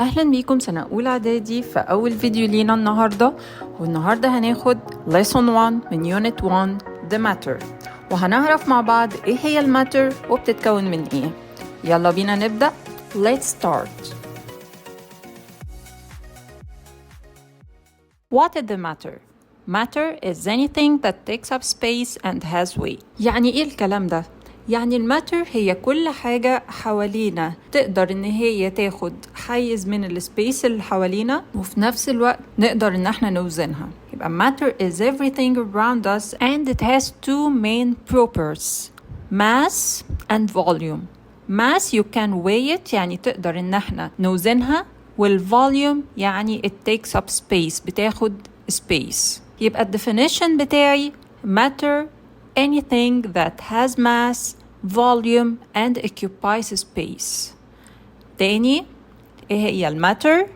أهلا بيكم سنة أولى إعدادي في أول فيديو لينا النهاردة. والنهاردة هناخد lesson 1 من unit 1 the matter، وهنعرف مع بعض إيه هي الماتر وبتتكون من إيه. يلا بينا نبدأ. Let's start. What is the matter? Matter is anything that takes up space and has weight. يعني إيه الكلام ده؟ يعني الماتر هي كل حاجة حوالينا تقدر إن هي تاخد حيز من السبيس اللي حوالينا، وفي نفس الوقت نقدر إن احنا نوزنها. يبقى matter is everything around us and it has two main properties: mass and volume. mass you can weigh it، يعني تقدر إن احنا نوزنها، والvolume يعني it takes up space، بتاخد space. يبقى definition بتاعي matter anything that has mass, volume and occupies space. تاني، ايه هي الماتر؟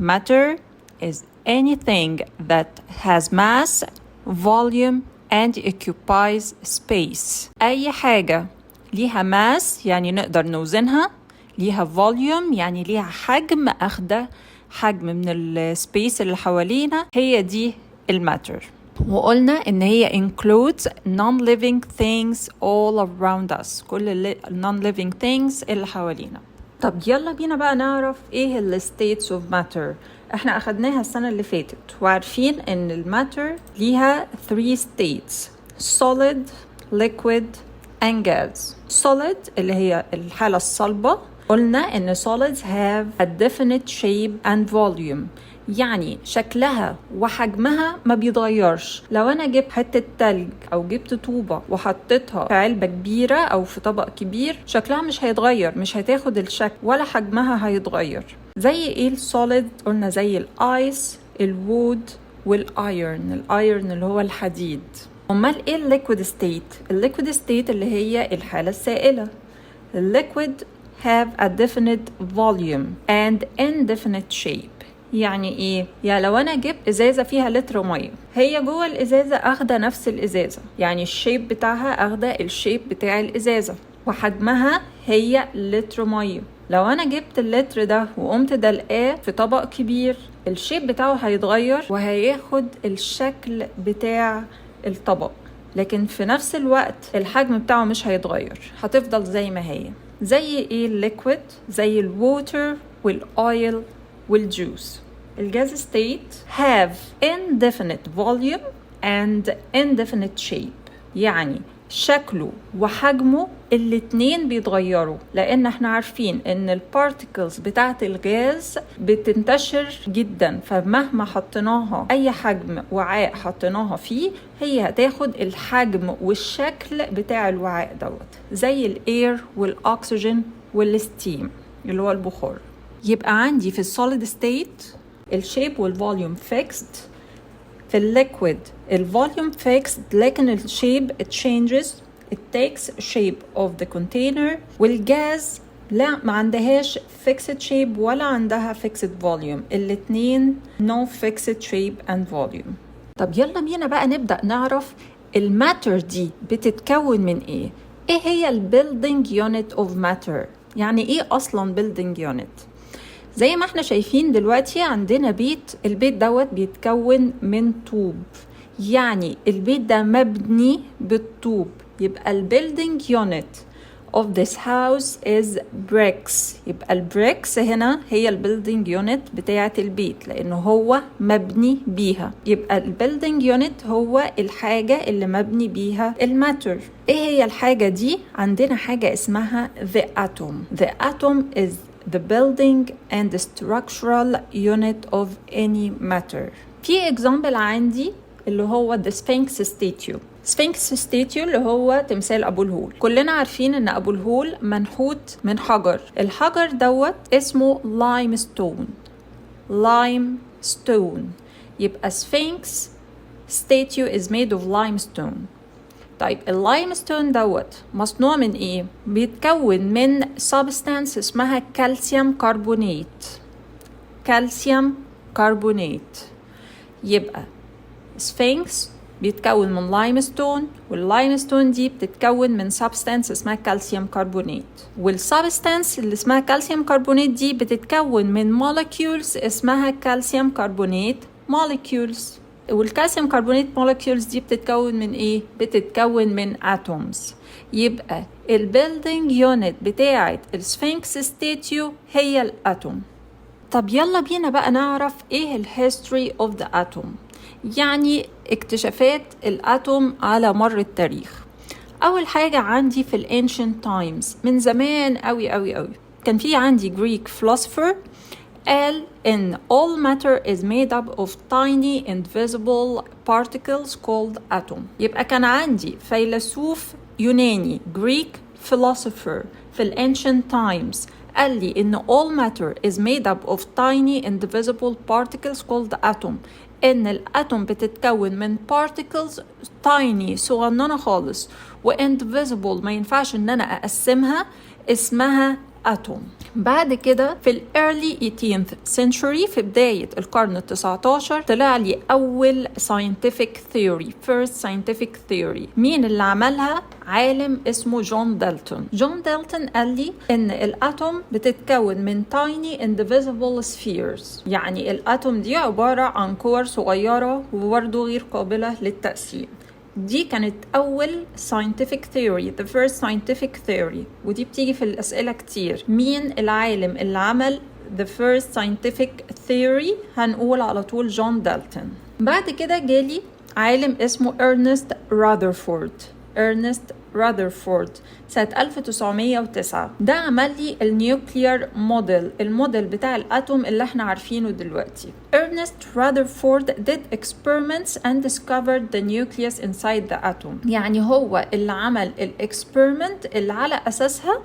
matter is anything that has mass, volume and occupies space. أي حاجة ليها mass يعني نقدر نوزنها، ليها volume يعني ليها حجم، أخده حجم من السبيس اللي حوالينا، هي دي الماتر. وقلنا إن هي includes non-living things all around us، كل non-living things اللي حوالينا. طب يلا بينا بقى نعرف إيه ال states of matter. إحنا أخدناها السنة اللي فاتت وعارفين إن الماتر ليها 3 states: solid, liquid and gas. solid اللي هي الحالة الصلبة، قلنا إن solids have a definite shape and volume، يعني شكلها وحجمها ما بيتغيرش. لو أنا جبت حتة تلج أو جبت طوبة وحطيتها في علبة كبيرة أو في طبق كبير، شكلها مش هيتغير، مش هتاخد الشكل ولا حجمها هيتغير. زي إيه السوليد؟ قلنا زي الآيس، الوود والآيرن. الآيرن اللي هو الحديد. أمال إيه الليكويد ستيت؟ الليكويد ستيت اللي هي الحالة السائلة. الليكويد have a definite volume and indefinite shape. يعني ايه؟ يعني لو انا جبت ازازة فيها لتر مية، هي جوه الازازة اخده نفس الازازة، يعني الشيب بتاعها اخده الشيب بتاع الازازة، وحجمها هي لتر مية. لو انا جبت اللتر ده وقمت دلقاه في طبق كبير، الشيب بتاعه هيتغير وهياخد الشكل بتاع الطبق، لكن في نفس الوقت الحجم بتاعه مش هيتغير، هتفضل زي ما هي. زي ايه الليكويد؟ زي الووتر والاويل والجوس. الجاز ستيت have indefinite volume and indefinite shape، يعني شكله وحجمه الاتنين بيتغيروا، لان احنا عارفين ان البارتيكلز بتاعت الغاز بتنتشر جدا، فمهما حطيناها اي حجم وعاء حطيناها فيه، هي هتاخد الحجم والشكل بتاع الوعاء دوت. زي الاير والاكسجين والستيم اللي هو البخار. يبقى عندي في السوليد ستيت الشيب والفوليوم فيكسد، في الليكويد الفوليوم فيكسد لكن الشيب changes، it takes shape of the container. والجاز لا، ما عندهاش fixed shape ولا عندها fixed volume، الاتنين no fixed shape and volume. طب يلا بينا بقى نبدأ نعرف الماتر دي بتتكون من ايه؟ ايه هي البيلدينج يونت اوف ماتر؟ يعني ايه اصلا بيلدينج يونت؟ زي ما احنا شايفين دلوقتي عندنا بيت، البيت دوت بيتكون من طوب، يعني البيت ده مبني بالطوب. يبقى البيلدينج يونت of this house is bricks. يبقى البريكس هنا هي البيلدينج يونت بتاعة البيت، لأنه هو مبني بيها. يبقى البيلدينج يونت هو الحاجة اللي مبني بيها الماتر. ايه هي الحاجة دي؟ عندنا حاجة اسمها the atom. The atom is the building and the structural unit of any matter. في example عندي اللي هو the Sphinx statue. Sphinx statue اللي هو تمثال أبو الهول. كلنا عارفين إن أبو الهول منحوت من حجر، الحجر دوت اسمه limestone. limestone. يبقى Sphinx statue is made of limestone. طيب اللايمستون دوت مصنوع من ايه؟ بيتكون من substance اسمها كالسيوم كربونات. كالسيوم كربونات. يبقى سفنكس بيتكون من لايمستون، واللايمستون دي بتتكون من سبستانس اسمها كالسيوم كربونات، والسبستانس اللي اسمها كالسيوم كربونات دي بتتكون من مولكيولز اسمها كالسيوم كربونات مولكيولز. والكالسيوم كربونات مولكيولز دي بتتكون من ايه؟ بتتكون من اتومز. يبقى البيلدينج يونت بتاعت السفنكس ستاتيو هي الاتوم. طب يلا بينا بقى نعرف ايه الهيستوري اوف ذا اتوم، يعني اكتشافات الاتوم على مر التاريخ. اول حاجه عندي في الانشنت تايمز من زمان قوي قوي قوي كان في عندي جريك فلوسفر قال ان all matter is made up of tiny invisible particles called atom. يبقى كان عندي فيلسوف يوناني Greek philosopher في ال ancient times قال لي إن all matter is made up of tiny indivisible particles called atom. إن الأتوم بتتكون من particles tiny صغننة خالص و indivisible ما ينفعش إن أنا أقسمها، اسمها أتوم. بعد كده في ال early 18th century في بداية القرن ال19 طلع لي أول scientific theory first scientific theory. مين اللي عملها؟ عالم اسمه جون دالتون. جون دالتون قال لي إن الأتوم بتتكون من tiny indivisible spheres، يعني الأتوم دي عبارة عن كور صغيرة وبرضه غير قابلة للتقسيم. دي كانت أول scientific theory the first scientific theory، ودي بتيجي في الأسئلة كتير. مين العالم اللي عمل the first scientific theory؟ هنقول على طول جون دالتون. بعد كده جالي عالم اسمه إرنست راذرفورد سنة 1909. ده عمل لي النيوكلير موديل، الموديل بتاع الأتوم اللي احنا عارفينه دلوقتي. إرنست راذرفورد did experiments and discovered the nucleus inside the atom. يعني هو اللي عمل الإكسبيرمنت اللي على أساسها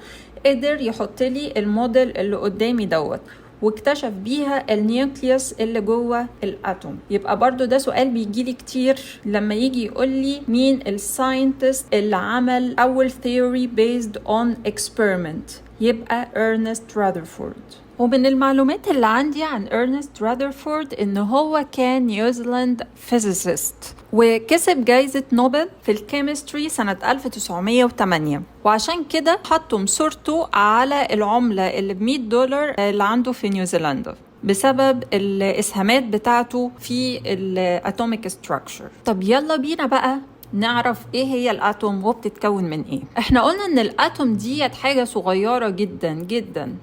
قدر يحط لي الموديل اللي قدامي دوت، واكتشف بيها النيوكليوس اللي جوه الاتوم. يبقى برضو ده سؤال بيجيلي كتير لما يجي يقول لي مين الساينتست اللي عمل اول theory based on experiment، يبقى إرنست راذرفورد. ومن المعلومات اللي عندي عن إرنست راذرفورد إن هو كان نيوزيلاند فيزيست وكسب جايزة نوبل في الكيمستري سنة 1908، وعشان كده حطوا صورته على العملة اللي $100 اللي عنده في نيوزيلندا بسبب الإسهامات بتاعته في الأتوميك ستراكشر. طب يلا بينا بقى نعرف ايه هي الأتوم وبتتكون من ايه. احنا قلنا ان الأتوم دي حاجة صغيرة جدا جدا،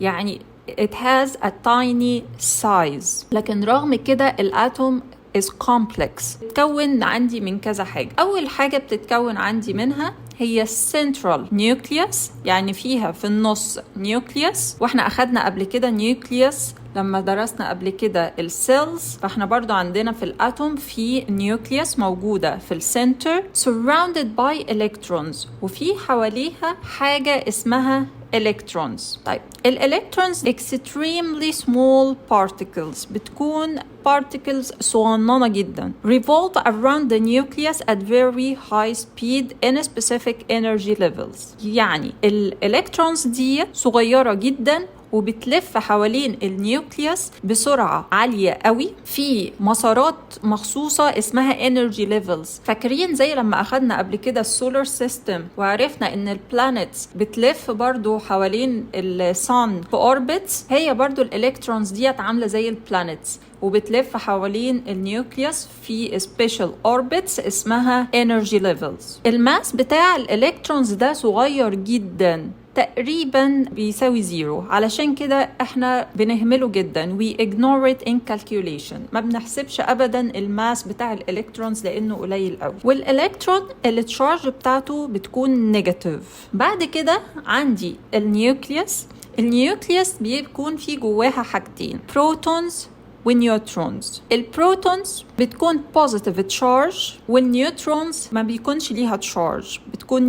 يعني it has a tiny size، لكن رغم كده الأتوم is complex، بتتكون عندي من كذا حاجة. أول حاجة بتتكون عندي منها هي central nucleus، يعني فيها في النص nucleus، واحنا أخدنا قبل كده nucleus لما درسنا قبل كده السيلز، فاحنا برضو عندنا في الأتوم في nucleus موجودة في السنتر surrounded by electrons، وفي حواليها حاجة اسمها electrons. طيب الالكترونز extremely small particles، بتكون particles صغننة جدا revolve around the nucleus at very high speed in specific energy levels. يعني الالكترونز دي صغيرة جدا وبتلف حوالين النيوكليوس بسرعة عالية قوي في مسارات مخصوصة اسمها energy levels. فاكرين زي لما أخدنا قبل كده السولار سيستم وعرفنا إن البلانيتس بتلف برضو حوالين الصن في أوربتس، هي برضو الإلكترونز ديت عاملة زي البلانيتس وبتلف حوالين النيوكليوس في special orbits اسمها energy levels. الماس بتاع الإلكترونز ده صغير جدا، تقريبا بيساوي 0، علشان كده احنا بنهمله جدا we ignore it in calculation، ما بنحسبش ابدا الماس بتاع الالكترونز لانه قليل قوي. والالكترون التشارج بتاعته بتكون نيجاتيف. بعد كده عندي النيوكليوس بيكون فيه جواها حاجتين بروتونز والنيوترونز. البروتونز بتكون positive charge والنيوترونز ما بيكونش ليها charge، بتكون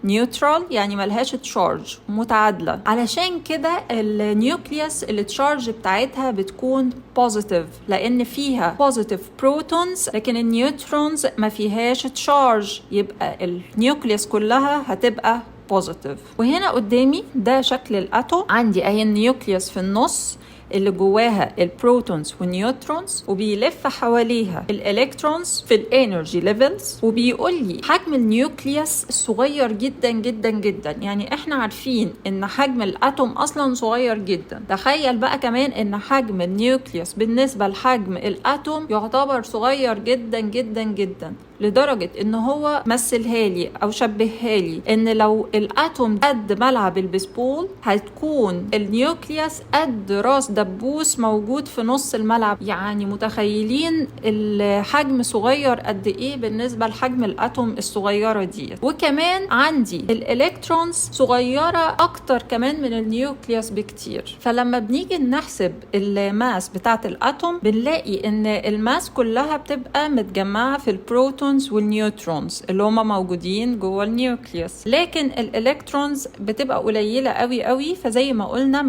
نيوترال يعني ملهاش تشارج، متعادلة. علشان كده النيوكليوس التشارج بتاعتها بتكون بوزيتيف لأن فيها بوزيتيف بروتونز، لكن النيوترونز ما فيهاش تشارج، يبقى النيوكليوس كلها هتبقى بوزيتيف. وهنا قدامي ده شكل الأتوم، عندي أهي النيوكليوس في النص، اللي جواها البروتونز والنيوترونز، وبيلف حواليها الالكترونز في الانرجي ليفلز، وبيقول لي حجم النيوكليوس صغير جدا جدا جدا. يعني احنا عارفين ان حجم الاتوم اصلا صغير جدا، تخيل بقى كمان ان حجم النيوكليوس بالنسبة لحجم الاتوم يعتبر صغير جدا جدا جدا، لدرجة ان هو مثلها لي او شبهها لي ان لو الاتوم قد ملعب البيسبول هتكون النيوكليوس قد راس دبوس موجود في نص الملعب. يعني متخيلين الحجم صغير قد ايه بالنسبة لحجم الاتوم الصغيرة دي. وكمان عندي الالكترونز صغيرة اكتر كمان من النيوكليوس بكتير. فلما بنيجي نحسب الماس بتاعت الاتوم بنلاقي ان الماس كلها بتبقى متجمعة في البروتون والنيوترونز اللي هما موجودين جوه النيوكليوس، لكن الالكترونز بتبقى قليله قوي قوي. فزي ما قلنا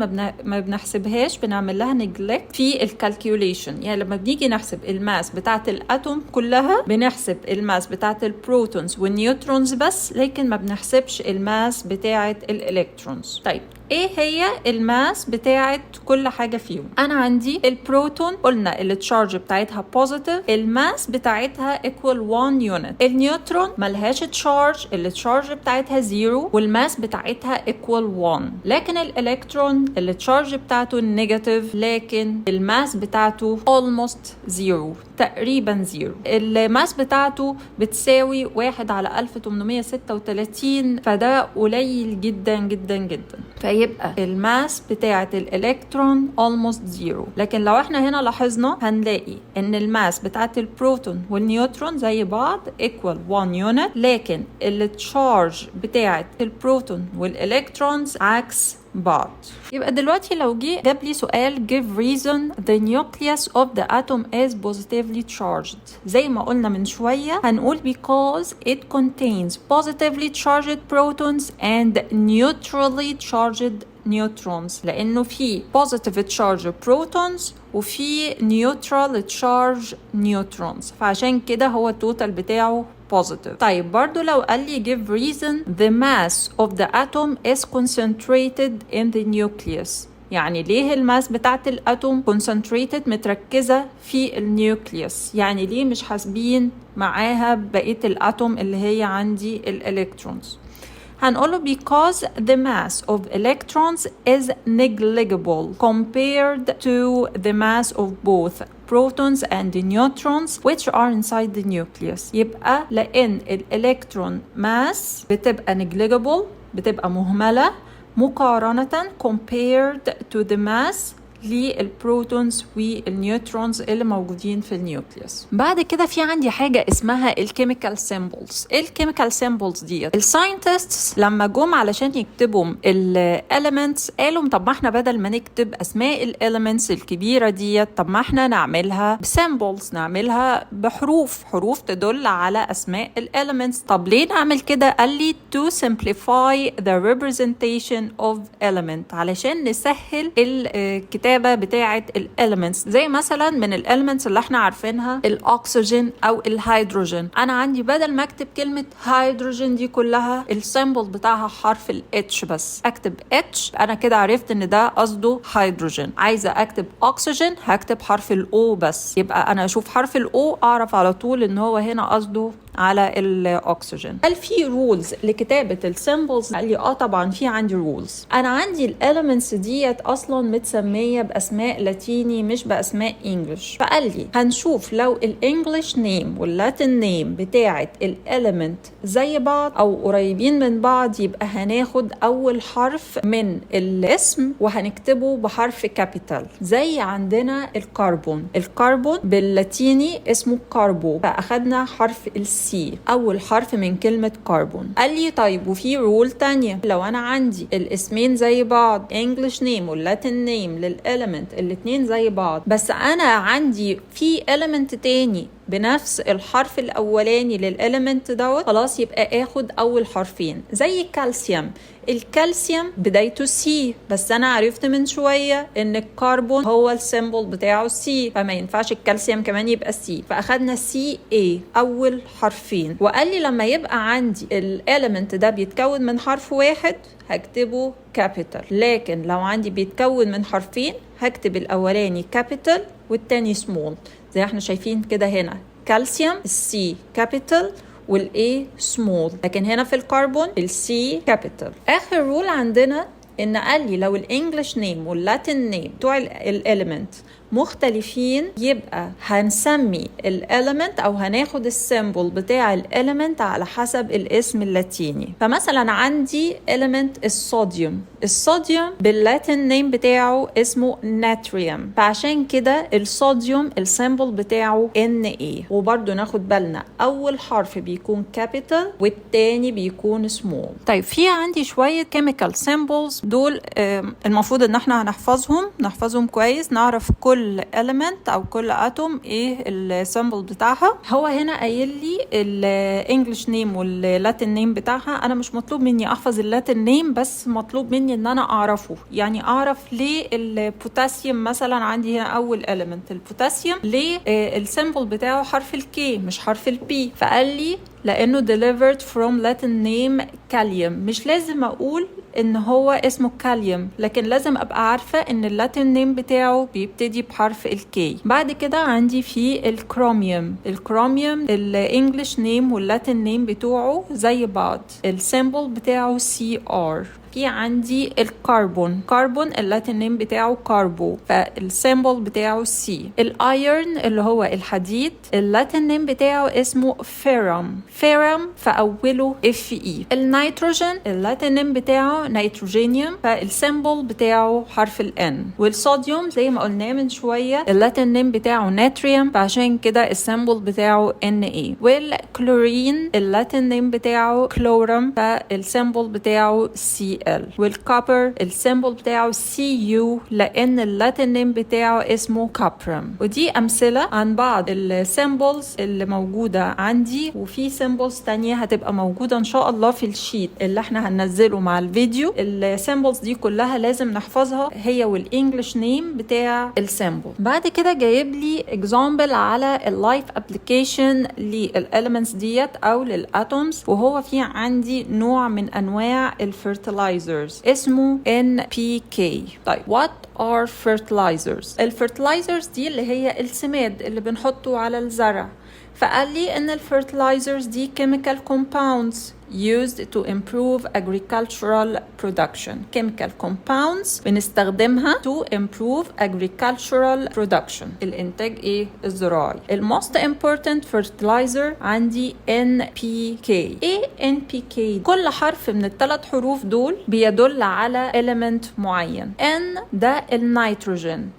ما بنحسبهاش، بنعمل لها نيجلكت في الكالكوليشن. يعني لما بنيجي نحسب الماس بتاعه الاتوم كلها بنحسب الماس بتاعه البروتونز والنيوترونز بس، لكن ما بنحسبش الماس بتاعه الالكترونز. طيب ايه هي الماس بتاعت كل حاجة فيهم؟ انا عندي البروتون قلنا اللي التشارج بتاعتها بوزيتيف، الماس بتاعتها equal 1 يونت. النيوترون ملهاش تشارج، اللي التشارج بتاعتها 0 والماس بتاعتها equal 1. لكن الالكترون اللي التشارج بتاعته نيجاتيف لكن الماس بتاعته almost 0، تقريبا 0. الماس بتاعته بتساوي 1 على 1836، فده قليل جدا جدا جدا. فيبقى الماس بتاعة الالكترون almost 0. لكن لو احنا هنا لاحظنا هنلاقي ان الماس بتاعة البروتون والنيوترون زي بعض equal 1 unit، لكن التشارج بتاعة البروتون والالكترونز عكس بعض. يبقى دلوقتي لو جاب لي سؤال give reason the nucleus of the atom is positively charged، زي ما قلنا من شوية هنقول because it contains positively charged protons and neutrally charged neutrons، لأنه في positive charge protons وفي neutral charge neutrons، فعشان كده هو التوتال بتاعه positive. طيب برضو لو قال لي give reason the mass of the atom is concentrated in the nucleus، يعني ليه الماس بتاعت الاتوم concentrated متركزة في النيوكليوس؟ يعني ليه مش حاسبين معاها بقية الاتوم اللي هي عندي الالكترونز؟ هنقوله because the mass of electrons is negligible compared to the mass of both protons and the neutrons which are inside the nucleus. يبقى لأن الإلكترون mass بتبقى negligible، بتبقى مهملة مقارنة compared to the mass للبروتونز والنيوترونز اللي موجودين في النيوكليوس. بعد كده في عندي حاجة اسمها الكيميكال سيمبلز. الكيميكال سيمبلز دي الساينتستس لما جم علشان يكتبوا الاليمنتس قالوا طب ما احنا بدل ما نكتب اسماء الاليمنتس الكبيرة دي طب ما احنا نعملها بسيمبلز، نعملها بحروف، حروف تدل على اسماء الاليمنتس. طب ليه نعمل كده؟ قال لي to simplify the representation of element، علشان نسهل الكتابة بتاعة الاليمنتس. زي مثلا من الاليمنتس اللي احنا عارفينها الاكسجين او الهيدروجين، انا عندي بدل ما اكتب كلمة هيدروجين دي كلها السيمبل بتاعها حرف الاتش بس، اكتب اتش انا كده عرفت ان ده قصده هيدروجين. عايزة اكتب اكسجين هكتب حرف الاو بس، يبقى انا اشوف حرف الاو اعرف على طول ان هو هنا قصده على الاكسجين. هل في رولز لكتابة السيمبلز؟ قال لي طبعا في عندي رولز. انا عندي الاليمنتس ديت اصلا متسمية باسماء لاتيني مش باسماء انجلش، فقال لي هنشوف لو الانجليش نيم واللاتين نيم بتاعت الاليمنت زي بعض او قريبين من بعض يبقى هناخد اول حرف من الاسم وهنكتبه بحرف كابيتال. زي عندنا الكربون، الكربون باللاتيني اسمه كاربو، فاخدنا حرف السي اول حرف من كلمة كربون. قال لي طيب وفي رول تانية، لو انا عندي الاسمين زي بعض انجليش نيم واللاتين نيم للإليمنت الاتنين زي بعض، بس انا عندي في إليمنت تاني بنفس الحرف الاولاني للإليمنت دوت، خلاص يبقى اخد اول حرفين. زي الكالسيوم، الكالسيوم بدايته سي، بس انا عرفت من شوية ان الكربون هو السيمبل بتاعه سي، فما ينفعش الكالسيوم كمان يبقى سي، فاخدنا سي اي اول حرفين. وقال لي لما يبقى عندي الإليمنت ده بيتكون من حرف واحد هكتبه كابيتال، لكن لو عندي بيتكون من حرفين هكتب الأولاني capital والتاني small زي احنا شايفين كده. هنا كالسيوم السي كابيتال والاي small، لكن هنا في الكربون السي كابيتال. آخر رول عندنا إن قال لي لو الإنجليش نيم واللاتين نيم بتوع الإليمنت مختلفين يبقى هنسمي الإليمنت أو هناخد السيمبل بتاع الإليمنت على حسب الاسم اللاتيني. فمثلا عندي إليمنت الصوديوم، الصوديوم باللاتين نيم بتاعه اسمه ناتريوم، فعشان كده الصوديوم السيمبل بتاعه Na. وبرضو ناخد بالنا أول حرف بيكون كابيتال والتاني بيكون سمول. طيب في عندي شوية chemical symbols دول المفروض ان احنا نحفظهم كويس، نعرف كل element او كل اتوم ايه السيمبل بتاعها. هو هنا قايل لي الانجليش نيم واللاتين نيم بتاعها. انا مش مطلوب مني احفظ اللاتين نيم، بس مطلوب مني ان انا اعرفه، يعني اعرف ليه البوتاسيوم مثلا عندي هنا اول element البوتاسيوم ليه السيمبل بتاعه حرف الكي مش حرف البي. فقال لي لانه delivered from Latin name كاليوم. مش لازم اقول ان هو اسمه كاليوم، لكن لازم ابقى عارفة ان اللاتين نيم بتاعه بيبتدي بحرف الكي. بعد كده عندي في الكروميوم الانجليش نيم واللاتين نيم بتوعه زي بعض، السيمبل بتاعه CR. في عندي الكربون اللاتين نيم بتاعه كاربو، فالسيمبل بتاعه C. الايرن اللي هو الحديد اللاتين نيم بتاعه اسمه فيرم فأوله FE. النيتروجين اللاتين نيم بتاعه نيتروجينيوم، فالسيمبل بتاعه حرف N. والصوديوم زي ما قلنا من شوية اللاتين نيم بتاعه ناتريوم، فعشان كده السيمبل بتاعه Na. والكلورين اللاتين نيم بتاعه كلورم، فالسيمبل بتاعه Cl. والكوبر السيمبل بتاعه Cu لأن اللاتين نيم بتاعه اسمه كوبرم. ودي أمثلة عن بعض السيمبلز اللي موجودة عندي، وفي سيمبلز تانية هتبقى موجودة إن شاء الله في الشيت اللي احنا هننزله مع الفيديو. السيمبلز دي كلها لازم نحفظها، هي والإنجليش نيم بتاع السيمبل. بعد كده جايب لي example على اللايف ابليكيشن للإليمنتس ديت أو للأتومز، وهو في عندي نوع من أنواع الفيرتلايزرز اسمه NPK. طيب what are fertilizers؟ الفيرتلايزرز دي اللي هي السماد اللي بنحطه على الزرع. فقال لي ان الفيرتلايزرز دي chemical compounds used to improve agricultural production. chemical compounds بنستخدمها to improve agricultural production، الانتاج الزراعي. most important fertilizer عندي NPK. NPK كل حرف من الثلاث حروف دول بيدل على element معين. N ده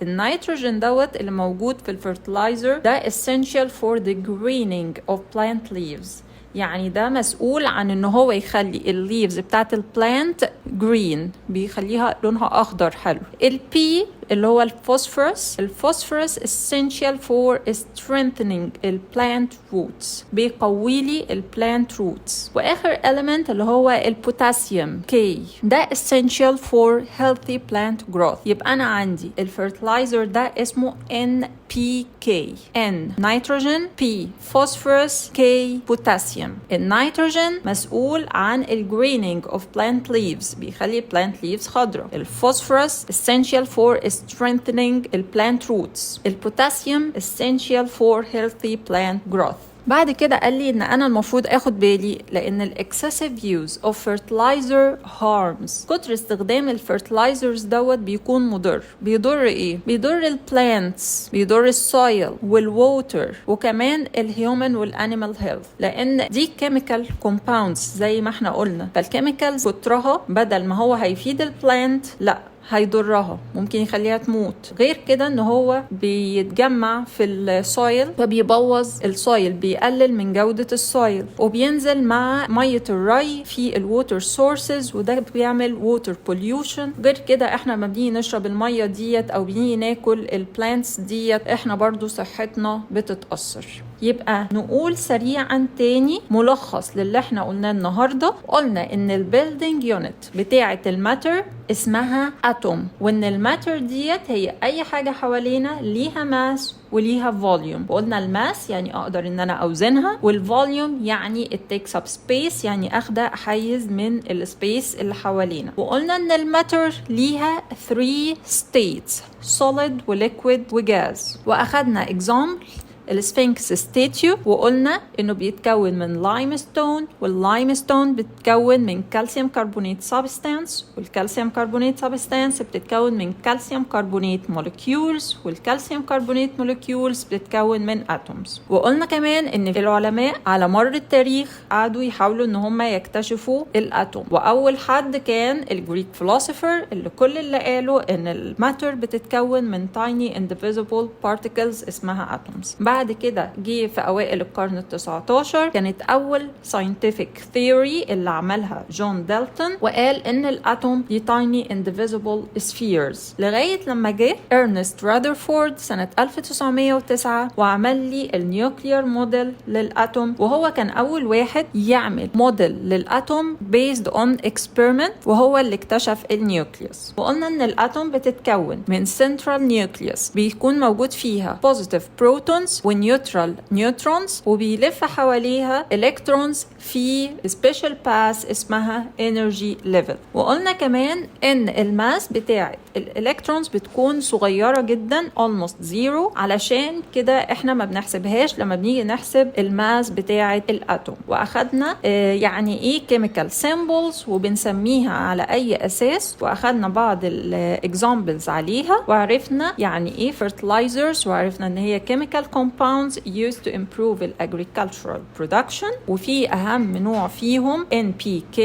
النيتروجين دوت اللي موجود في الفيرتلايزر ده essential for the greening of plant leaves، يعني ده مسؤول عن ان هو يخلي الليفز بتاعت البلانت جرين، بيخليها لونها اخضر حلو. البي اللي هو الفوسفورس essential for strengthening البلانت roots، بيقوي لي البلانت roots. واخر element اللي هو البوتاسيوم K ده essential for healthy plant growth. يبقى انا عندي الفيرتلايزر ده اسمه NPK. N نيتروجين، P فوسفورس، K بوتاسيوم. النيتروجين مسؤول عن الجرينينج of plant leaves، بيخلي plant leaves خضراء. الفوسفورس essential for strengthening plant roots. البوتاسيوم essential for healthy plant growth. بعد كده قال لي ان انا المفروض اخد بالي لان الاكسسيف يوز اوف فيرتلايزر هارمز، كتر استخدام الفيرتلايزرز دوت بيكون مضر. بيضر بيضر البلانتس، بيضر السويل والووتر، وكمان الهيومن والانيمال هيلث، لان دي كيميكال كومباوندز زي ما احنا قلنا. فالكيميكالز كترها بدل ما هو هيفيد البلانت لا هيضرها، ممكن يخليها تموت. غير كده ان هو بيتجمع في السويل فبيبوظ السويل، بيقلل من جودة السويل، وبينزل مع مية الري في الووتر سورسز، وده بيعمل ووتر بوليوشن. غير كده احنا ما بنيجي نشرب المية ديت او بنيجي ناكل البلانتس ديت احنا برضو صحتنا بتتأثر. يبقى نقول سريعا تاني ملخص للي احنا قلناه النهاردة. قلنا ان البيلدينج يونت بتاعة الماتر اسمها اتوم، وان الماتر ديت هي اي حاجة حوالينا ليها ماس وليها فوليوم. وقلنا الماس يعني اقدر ان انا اوزنها، والفوليوم يعني it takes up space، يعني اخده حيز من السبيس اللي حوالينا. وقلنا ان الماتر ليها 3 states: solid وليكويد وجاز. واخدنا example السفنكس ستاتيو، وقلنا انه بيتكون من لايمستون، واللايمستون بتتكون من كالسيوم كربونات سبستانس، والكالسيوم كربونات سبستانس بتتكون من كالسيوم كربونات مولكيولز، والكالسيوم كربونات مولكيولز بتتكون من اتومز. وقلنا كمان ان العلماء على مر التاريخ قعدوا يحاولوا ان هم يكتشفوا الاتوم، واول حد كان الجريك فيلوسوفر اللي كل اللي قالوا ان الماتر بتتكون من tiny indivisible particles اسمها اتومز. بعد كده جه في أوائل القرن ال19 كانت أول scientific theory اللي عملها جون دالتون، وقال إن الأتوم دي tiny indivisible spheres، لغاية لما جه إرنست رادرفورد سنة 1909 وعمل لي النيوكلير موديل للأتوم، وهو كان أول واحد يعمل موديل للأتوم based on experiment، وهو اللي اكتشف النيوكليوس. وقلنا إن الأتوم بتتكون من central nucleus بيكون موجود فيها positive protons ونيوترال نيوترونز، وبيلف حواليها الكترونز في سبيشال باس اسمها انرجي ليفل. وقلنا كمان ان الماس بتاعه الالكترونز بتكون صغيره جدا almost zero، علشان كده احنا ما بنحسبهاش لما بنيجي نحسب الماس بتاعه الاتوم. واخدنا يعني ايه كيميكال سيمبلز وبنسميها على اي اساس، واخدنا بعض الاكزامبلز عليها، وعرفنا يعني ايه fertilizers، وعرفنا ان هي chemical compounds used to improve agricultural production، وفي أهم نوع فيهم NPK،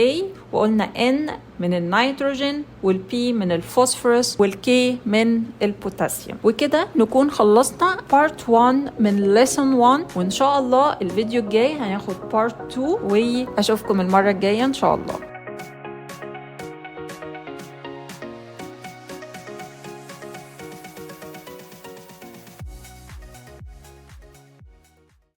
وقلنا N من النيتروجين والP من الفوسفورس والK من البوتاسيوم. وكده نكون خلصنا part 1 من lesson 1، وإن شاء الله الفيديو الجاي هناخد part 2، وأشوفكم المرة الجاية إن شاء الله.